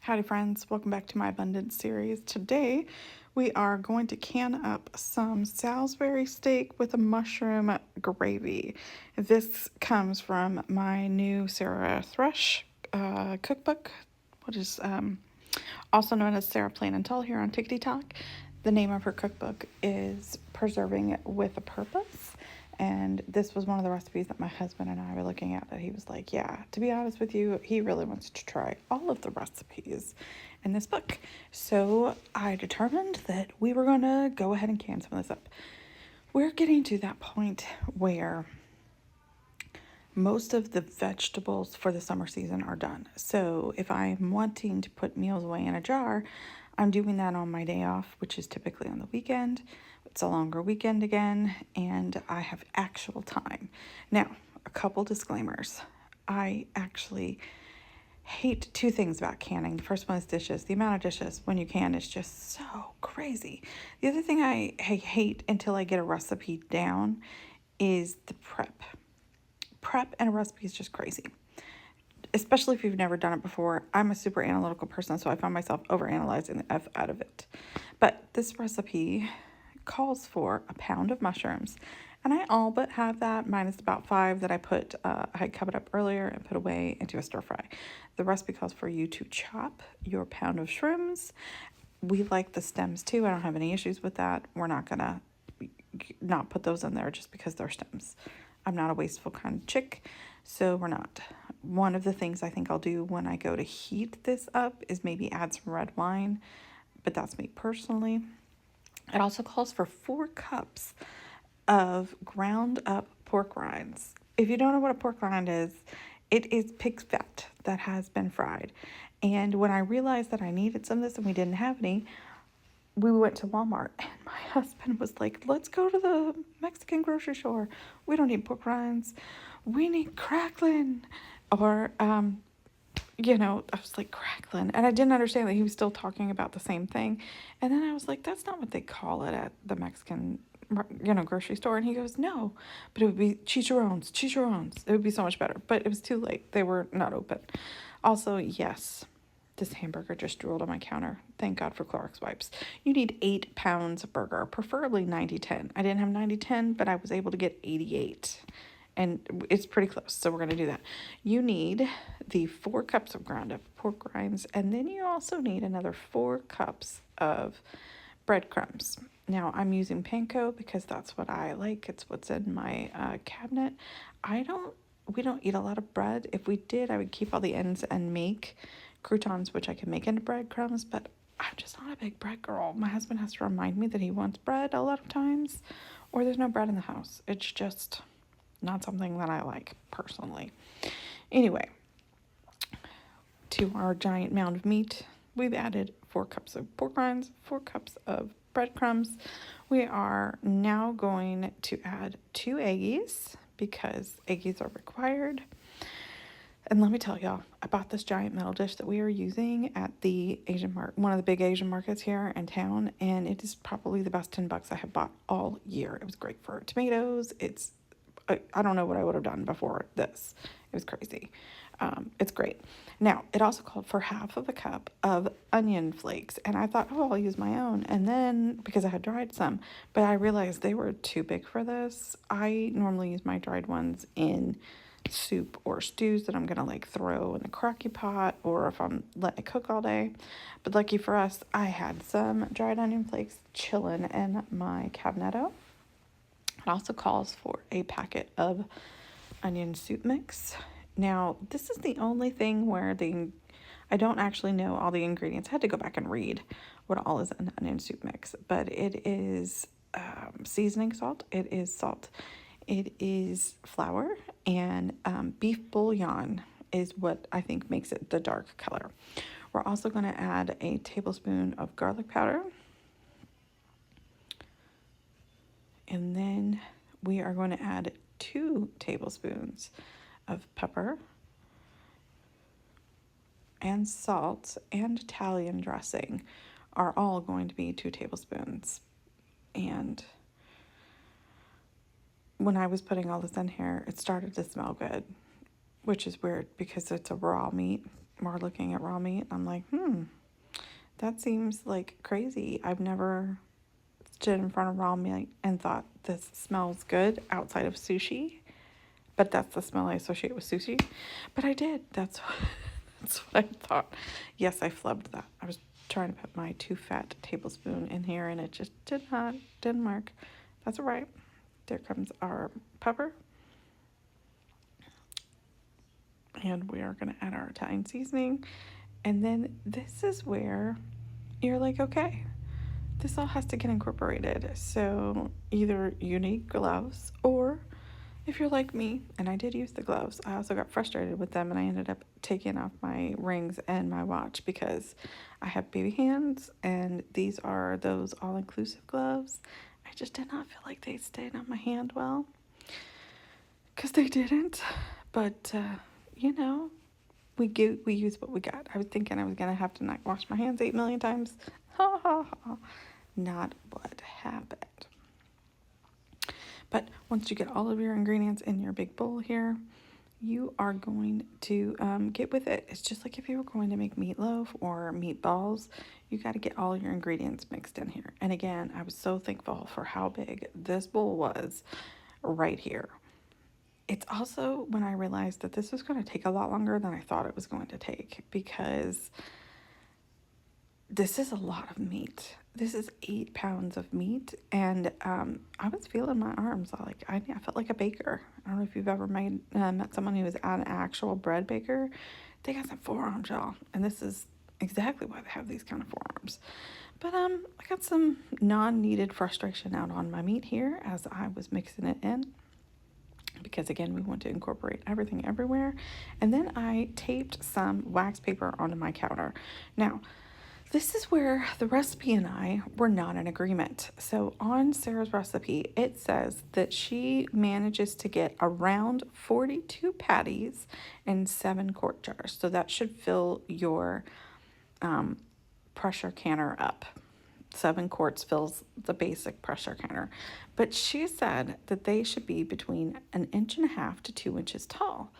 Howdy friends, welcome back to my abundance series. Today we are going to can up some Salisbury steak with a mushroom gravy. This comes from my new Sarah Thrush cookbook, which is also known as Sarah Plain and Tall here on TikTok. The name of her cookbook is Preserving with a Purpose. And this was one of the recipes that my husband and I were looking at that he was like, yeah, to be honest with you, he really wants to try all of the recipes in this book. So I determined that we were going to go ahead and can some of this up. We're getting to that point where most of the vegetables for the summer season are done. So if I'm wanting to put meals away in a jar, I'm doing that on my day off, which is typically on the weekend. It's a longer weekend again, and I have actual time. Now, a couple disclaimers. I actually hate two things about canning. The first one is dishes. The amount of dishes when you can is just so crazy. The other thing I hate until I get a recipe down is the prep. Prep and a recipe is just crazy, especially if you've never done it before. I'm a super analytical person, so I find myself overanalyzing the F out of it. But this recipe calls for a pound of mushrooms, and I all but have that, minus about 5 that I had covered up earlier and put away into a stir fry. The recipe calls for you to chop your pound of shrooms. We like the stems too. I don't have any issues with that. We're not gonna not put those in there just because they're stems. I'm not a wasteful kind of chick, so we're not. One of the things I think I'll do when I go to heat this up is maybe add some red wine, but that's me personally. It also calls for 4 cups of ground up pork rinds. If you don't know what a pork rind is, it is pig's fat that has been fried. And when I realized that I needed some of this and we didn't have any, we went to Walmart and my husband was like, let's go to the Mexican grocery store. We don't need pork rinds. We need crackling. Or, I was like, crackling. And I didn't understand that he was still talking about the same thing. And then I was like, that's not what they call it at the Mexican, grocery store. And he goes, no, but it would be chicharrones. It would be so much better. But it was too late. They were not open. Also, yes, this hamburger just drooled on my counter. Thank God for Clorox wipes. You need 8 pounds of burger, preferably 90-10. I didn't have 90-10, but I was able to get 88. And it's pretty close, so we're going to do that. You need the 4 cups of ground up pork rinds, and then you also need another 4 cups of breadcrumbs. Now, I'm using panko because that's what I like. It's what's in my cabinet. We don't eat a lot of bread. If we did, I would keep all the ends and make croutons, which I can make into breadcrumbs, but I'm just not a big bread girl. My husband has to remind me that he wants bread a lot of times, or there's no bread in the house. It's just not something that I like personally. Anyway, to our giant mound of meat, we've added 4 cups of pork rinds, 4 cups of breadcrumbs. We are now going to add 2 eggies because eggies are required. And let me tell y'all, I bought this giant metal dish that we are using at the one of the big Asian markets here in town, and it is probably the best $10 I have bought all year. It was great for tomatoes. I don't know what I would have done before this. It was crazy. It's great. Now, it also called for half of a cup of onion flakes, and I thought, oh, I'll use my own. And then, because I had dried some, but I realized they were too big for this. I normally use my dried ones in soup or stews that I'm going to throw in a crocky pot, or if I'm letting it cook all day. But lucky for us, I had some dried onion flakes chilling in my cabinetto. It also calls for a packet of onion soup mix. Now, this is the only thing where I don't actually know all the ingredients. I had to go back and read what all is in onion soup mix, but it is seasoning salt, it is salt, it is flour, and beef bouillon is what I think makes it the dark color. We're also going to add a tablespoon of garlic powder. And then we are going to add 2 tablespoons of pepper and salt, and Italian dressing are all going to be 2 tablespoons. And when I was putting all this in here, it started to smell good, which is weird because it's a raw meat. we're looking at raw meat. I'm like, that seems like crazy. I've never stood in front of raw meat and thought this smells good outside of sushi, but that's the smell I associate with sushi. But I did. That's what I thought. Yes, I flubbed that. I was trying to put my too fat tablespoon in here and it just didn't work. That's all right. There comes our pepper. And we are going to add our Italian seasoning. And then this is where you're like, okay, this all has to get incorporated. So either you need gloves, or if you're like me, and I did use the gloves, I also got frustrated with them and I ended up taking off my rings and my watch because I have baby hands and these are those all-inclusive gloves. I just did not feel like they stayed on my hand well, because they didn't. But, we use what we got. I was thinking I was going to have to not wash my hands 8 million times. Ha ha ha. Not what happened. But once you get all of your ingredients in your big bowl here, you are going to get with it. It's just like if you were going to make meatloaf or meatballs, you got to get all your ingredients mixed in here. And again, I was so thankful for how big this bowl was right here. It's also when I realized that this was going to take a lot longer than I thought it was going to take, because this is a lot of meat. This is 8 pounds of meat, and I was feeling my arms. I felt like a baker. I don't know if you've ever met someone who was an actual bread baker. They got some forearms, y'all, and this is exactly why they have these kind of forearms. But I got some non-needed frustration out on my meat here as I was mixing it in, because again, we want to incorporate everything everywhere. And then I taped some wax paper onto my counter. Now, this is where the recipe and I were not in agreement. So on Sarah's recipe, it says that she manages to get around 42 patties in 7 quart jars. So that should fill your pressure canner up. 7 quarts fills the basic pressure canner. But she said that they should be between 1.5 inches to 2 inches tall,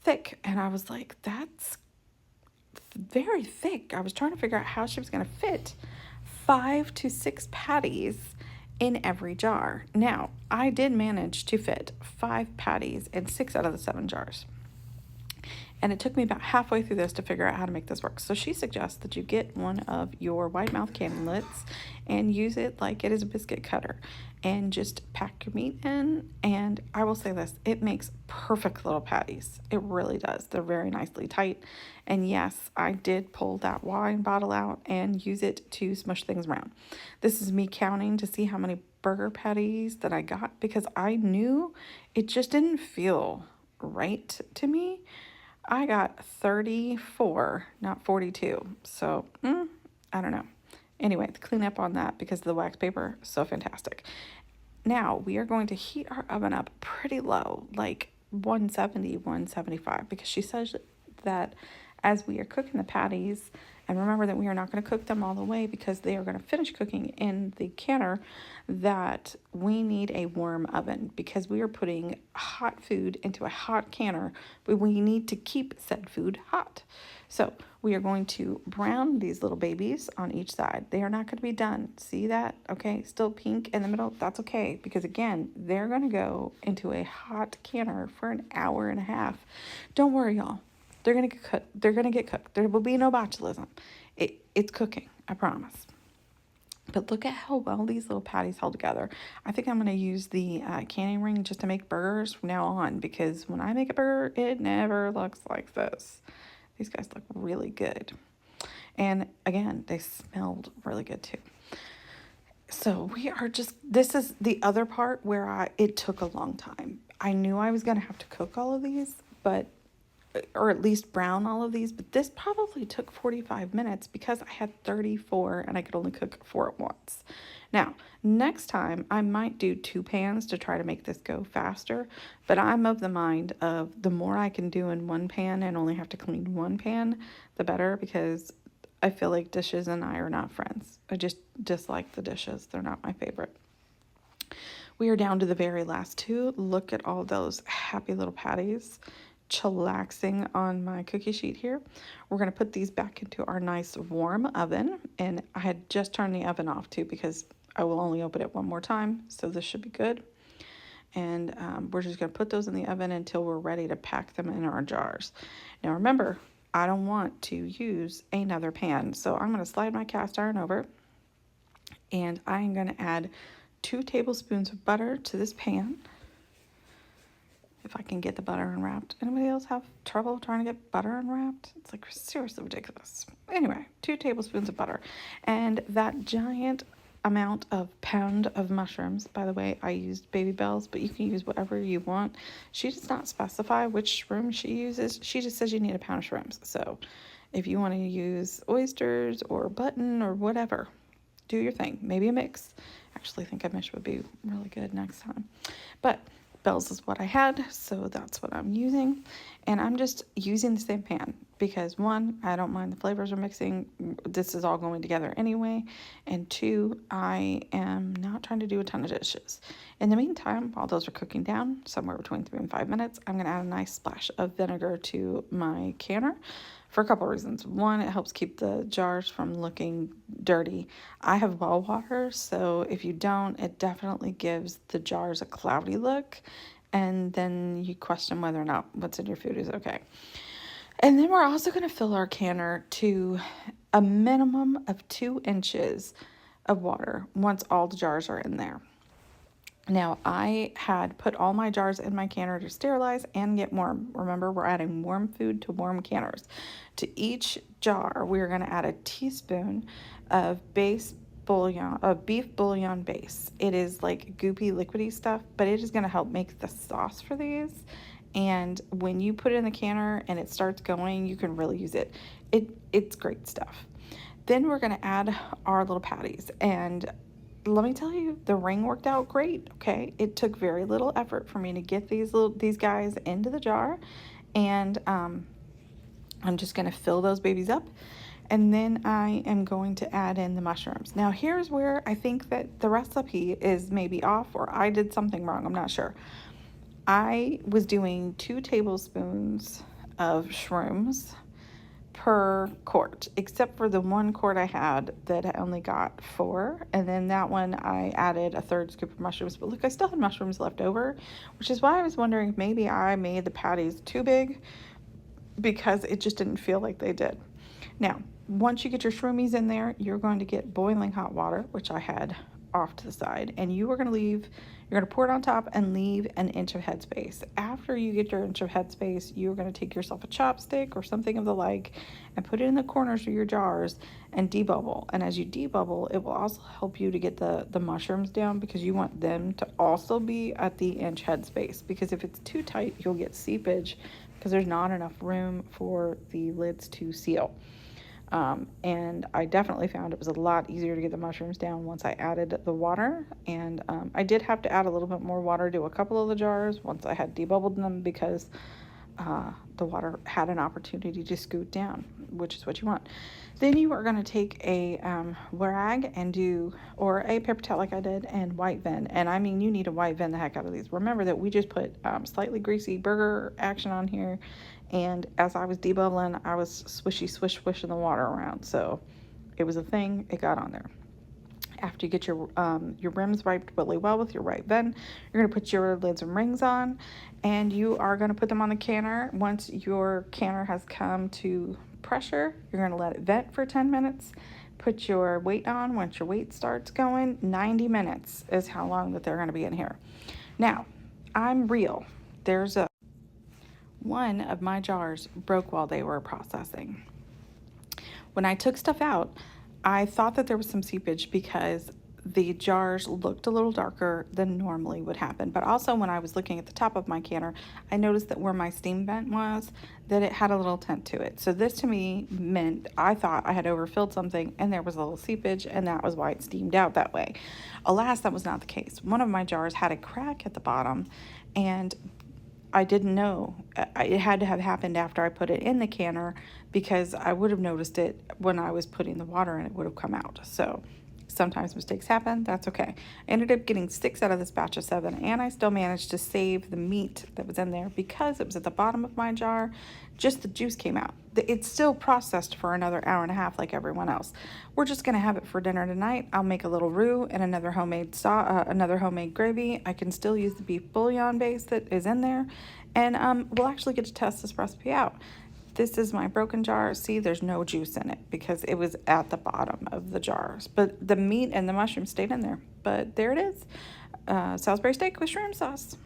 thick. And I was like, that's very thick. I was trying to figure out how she was going to fit 5 to 6 patties in every jar. Now, I did manage to fit 5 patties in 6 out of the 7 jars. And it took me about halfway through this to figure out how to make this work. So she suggests that you get one of your wide mouth cannon lids and use it like it is a biscuit cutter and just pack your meat in. And I will say this, it makes perfect little patties. It really does. They're very nicely tight. And yes, I did pull that wine bottle out and use it to smush things around. This is me counting to see how many burger patties that I got, because I knew it just didn't feel right to me. I got 34, not 42. So, I don't know. Anyway, the cleanup on that because of the wax paper, so fantastic. Now, we are going to heat our oven up pretty low, like 170, 175, because she says that as we are cooking the patties, and remember that we are not going to cook them all the way because they are going to finish cooking in the canner, that we need a warm oven because we are putting hot food into a hot canner, but we need to keep said food hot. So we are going to brown these little babies on each side. They are not going to be done. See that? Okay, still pink in the middle. That's okay, because again, they're going to go into a hot canner for 1.5 hours. Don't worry, y'all. They're going to get cooked. They're going to get cooked. There will be no botulism. It's cooking, I promise. But look at how well these little patties held together. I think I'm going to use the canning ring just to make burgers from now on, because when I make a burger, it never looks like this. These guys look really good. And again, they smelled really good too. So we are just, this is the other part where it took a long time. I knew I was going to have to cook all of these, or at least brown all of these, but this probably took 45 minutes because I had 34 and I could only cook 4 at once. Now, next time I might do 2 pans to try to make this go faster, but I'm of the mind of the more I can do in 1 pan and only have to clean 1 pan, the better, because I feel like dishes and I are not friends. I just dislike the dishes. They're not my favorite. We are down to the very last 2. Look at all those happy little patties. chillaxing on my cookie sheet here. We're going to put these back into our nice warm oven. And I had just turned the oven off too because I will only open it one more time. So this should be good. And we're just going to put those in the oven until we're ready to pack them in our jars. Now remember, I don't want to use another pan. So I'm going to slide my cast iron over and I'm going to add 2 tablespoons of butter to this pan. If I can get the butter unwrapped. Anybody else have trouble trying to get butter unwrapped? It's like seriously ridiculous. Anyway, 2 tablespoons of butter. And that giant amount of pound of mushrooms. By the way, I used Baby Bells, but you can use whatever you want. She does not specify which shroom she uses. She just says you need a pound of shrooms. So if you want to use oysters or button or whatever, do your thing. Maybe a mix. Actually, I think a mix would be really good next time. But Bells is what I had, so that's what I'm using. And I'm just using the same pan because 1, I don't mind the flavors are mixing. This is all going together anyway. And 2, I am not trying to do a ton of dishes. In the meantime, while those are cooking down, somewhere between 3 and 5 minutes, I'm going to add a nice splash of vinegar to my canner for a couple of reasons. 1, it helps keep the jars from looking dirty. I have well water, so if you don't, it definitely gives the jars a cloudy look, and then you question whether or not what's in your food is okay. And then we're also going to fill our canner to a minimum of 2 inches of water once all the jars are in there. Now, I had put all my jars in my canner to sterilize and get warm. Remember, we're adding warm food to warm canners. To each jar, we're going to add a teaspoon of beef bouillon base. It is like goopy, liquidy stuff, but it is going to help make the sauce for these. And when you put it in the canner and it starts going, you can really use it. It's great stuff. Then we're going to add our little patties, and let me tell you, the ring worked out great. Okay, it took very little effort for me to get these guys into the jar, and I'm just gonna fill those babies up, and then I am going to add in the mushrooms. Now here's where I think that the recipe is maybe off, or I did something wrong. I'm not sure. I was doing 2 tablespoons of shrooms per quart, except for the 1 quart I had that I only got 4, and then that one I added a 1/3 scoop of mushrooms. But look, I still had mushrooms left over, which is why I was wondering if maybe I made the patties too big because it just didn't feel like they did. Now, once you get your shroomies in there, you're going to get boiling hot water, which I had off to the side, and you're going to pour it on top and leave an inch of headspace. After you get your inch of headspace, you're going to take yourself a chopstick or something of the like and put it in the corners of your jars and debubble. And as you debubble, it will also help you to get the mushrooms down, because you want them to also be at the inch headspace, because if it's too tight, you'll get seepage because there's not enough room for the lids to seal. And I definitely found it was a lot easier to get the mushrooms down once I added the water. And I did have to add a little bit more water to a couple of the jars once I had debubbled them, because the water had an opportunity to scoot down, which is what you want. Then you are going to take a rag or a paper towel like I did, and white Vin. And I mean, you need to white Vin the heck out of these. Remember that we just put slightly greasy burger action on here. And as I was debubbling, I was swishing the water around. So it was a thing, it got on there. After you get your rims wiped really well with your white Vin, you're going to put your lids and rings on, and you are going to put them on the canner. Once your canner has come to pressure, you're going to let it vent for 10 minutes. Put your weight on. Once your weight starts going, 90 minutes is how long that they're going to be in here. Now, I'm real. One of my jars broke while they were processing. When I took stuff out, I thought that there was some seepage because the jars looked a little darker than normally would happen. But also when I was looking at the top of my canner, I noticed that where my steam vent was, that it had a little tint to it. So this to me meant I thought I had overfilled something and there was a little seepage, and that was why it steamed out that way. Alas, that was not the case. One of my jars had a crack at the bottom, and I didn't know. It had to have happened after I put it in the canner, because I would have noticed it when I was putting the water in. It would have come out. So Sometimes mistakes happen. That's okay. I ended up getting 6 out of this batch of 7, and I still managed to save the meat that was in there because it was at the bottom of my jar. Just the juice came out. It's still processed for another hour and a half like everyone else. We're just gonna have it for dinner tonight. I'll make a little roux and another another homemade gravy. I can still use the beef bouillon base that is in there, and we'll actually get to test this recipe out. This is my broken jar. See, there's no juice in it because it was at the bottom of the jars. But the meat and the mushrooms stayed in there. But there it is. Salisbury steak with shrimp sauce.